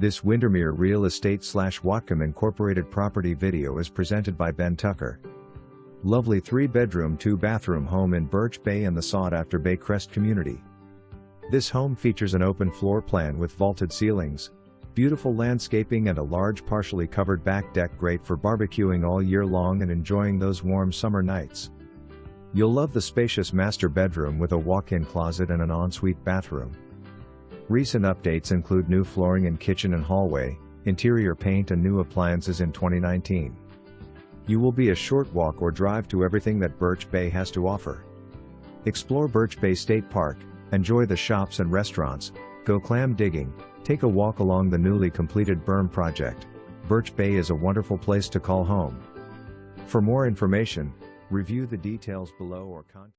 This Windermere Real Estate / Whatcom Incorporated property video is presented by Ben Tucker. Lovely 3-bedroom 2-bathroom home in Birch Bay and the sought-after Bay Crest Community. This home features an open floor plan with vaulted ceilings, beautiful landscaping and a large partially covered back deck, great for barbecuing all year long and enjoying those warm summer nights. You'll love the spacious master bedroom with a walk-in closet and an ensuite bathroom. Recent updates include new flooring in kitchen and hallway, interior paint and new appliances in 2019. You will be a short walk or drive to everything that Birch Bay has to offer. Explore Birch Bay State Park, enjoy the shops and restaurants, go clam digging, take a walk along the newly completed berm project. Birch Bay is a wonderful place to call home. For more information, review the details below or contact